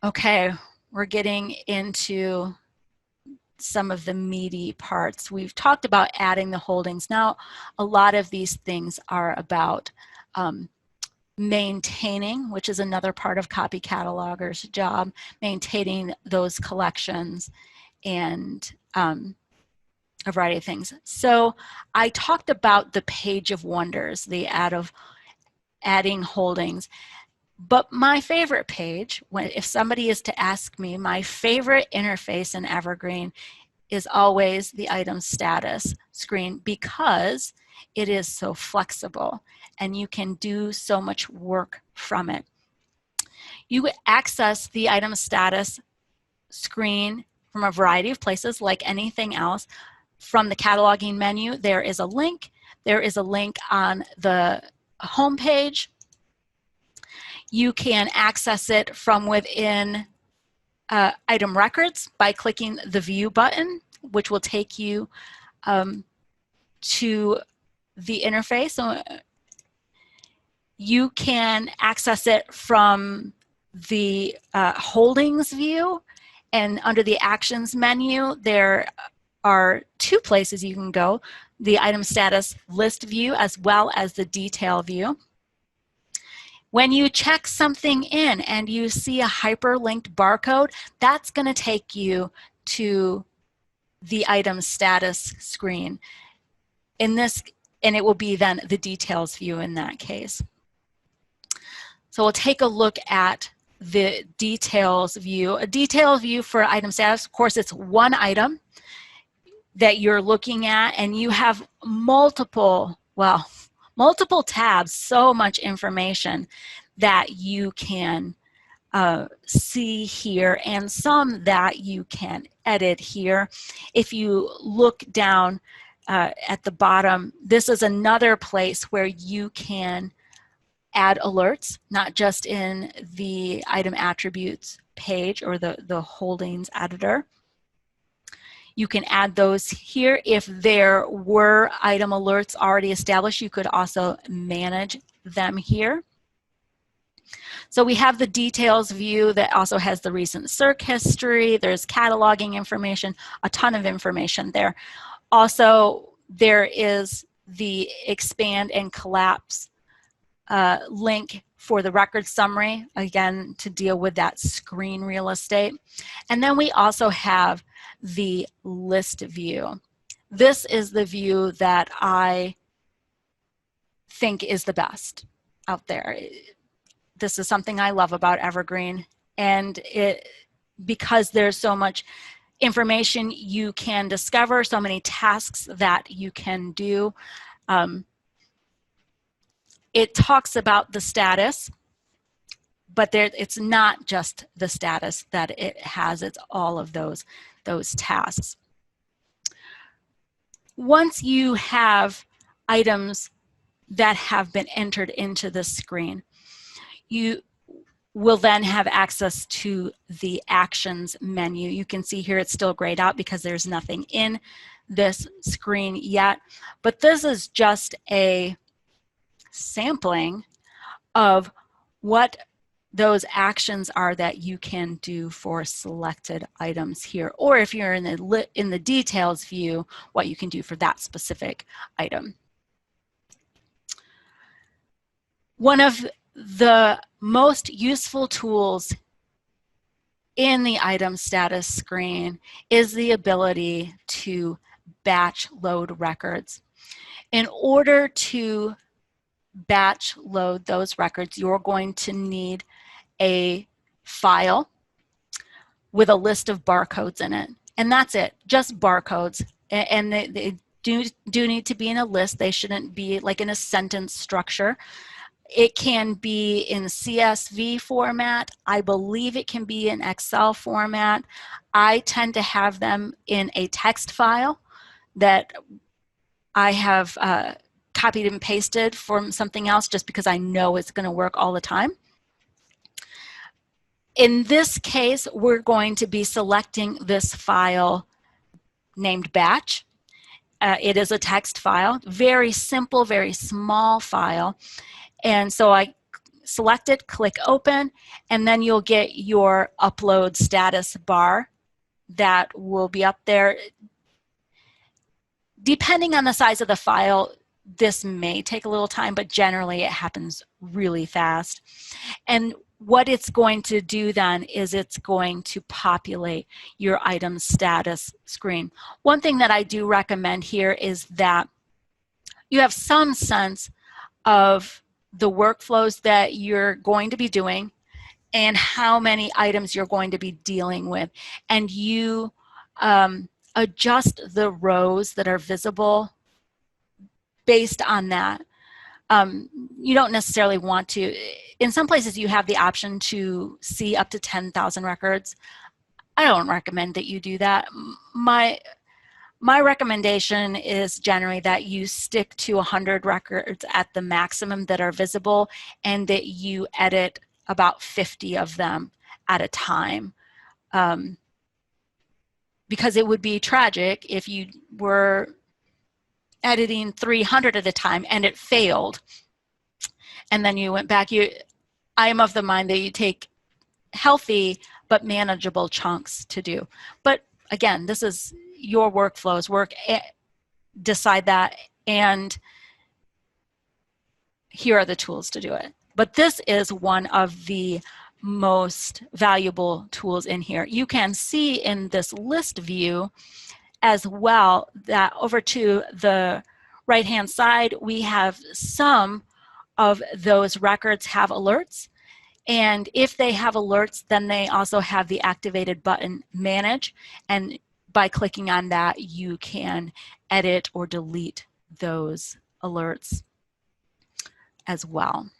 Okay, we're getting into some of the meaty parts. We've talked about adding the holdings. Now, a lot of these things are about maintaining, which is another part of copy cataloger's job, maintaining those collections and a variety of things. So I talked about the page of wonders, the adding holdings. But my favorite page, if somebody is to ask me, my favorite interface in Evergreen is always the item status screen because it is so flexible and you can do so much work from it. You access the item status screen from a variety of places like anything else. From the cataloging menu, there is a link. There is a link on the home page. You can access it from within item records by clicking the view button, which will take you to the interface. So you can access it from the holdings view, and under the actions menu, there are two places you can go, the item status list view as well as the detail view. When you check something in and you see a hyperlinked barcode, that's going to take you to the item status screen. And it will be then the details view in that case. So we'll take a look at the details view. A detail view for item status, of course, it's one item that you're looking at, and you have multiple tabs, so much information that you can see here, and some that you can edit here. If you look down at the bottom, this is another place where you can add alerts, not just in the item attributes page or the holdings editor. You can add those here. If there were item alerts already established, you could also manage them here. So we have the details view that also has the recent search history. There's cataloging information, a ton of information there. Also, there is the expand and collapse link for the record summary, again, to deal with that screen real estate. And then we also have the list view. This is the view that I think is the best out there. This is something I love about Evergreen, and because there's so much information you can discover, so many tasks that you can do. It talks about the status, but it's not just the status that it has, it's all of those tasks. Once you have items that have been entered into the screen, you will then have access to the actions menu. You can see here it's still grayed out because there's nothing in this screen yet, but this is just a sampling of what those actions are that you can do for selected items here, or if you're in the details view, what you can do for that specific item. One of the most useful tools in the item status screen is the ability to batch load records. In order to batch load those records, you're going to need a file with a list of barcodes in it. And that's it, just barcodes. And they do need to be in a list. They shouldn't be like in a sentence structure. It can be in CSV format. I believe it can be in Excel format. I tend to have them in a text file that I have copied and pasted from something else just because I know it's going to work all the time. In this case, we're going to be selecting this file named batch. It is a text file, very simple, very small file. And so I select it, click open, and then you'll get your upload status bar that will be up there. Depending on the size of the file, this may take a little time, but generally it happens really fast. And what it's going to do then is it's going to populate your item status screen. One thing that I do recommend here is that you have some sense of the workflows that you're going to be doing and how many items you're going to be dealing with. And you adjust the rows that are visible based on that. You don't necessarily want to, in some places you have the option to see up to 10,000 records. I don't recommend that you do that. My recommendation is generally that you stick to 100 records at the maximum that are visible, and that you edit about 50 of them at a time. Because it would be tragic if you were editing 300 at a time and it failed, and then you went back. I am of the mind that you take healthy but manageable chunks to do. But again, this is your workflows, decide that, and here are the tools to do it. But this is one of the most valuable tools in here. You can see in this list view as well that over to the right-hand side, we have some of those records have alerts. And if they have alerts, then they also have the activated button Manage. And by clicking on that, you can edit or delete those alerts as well.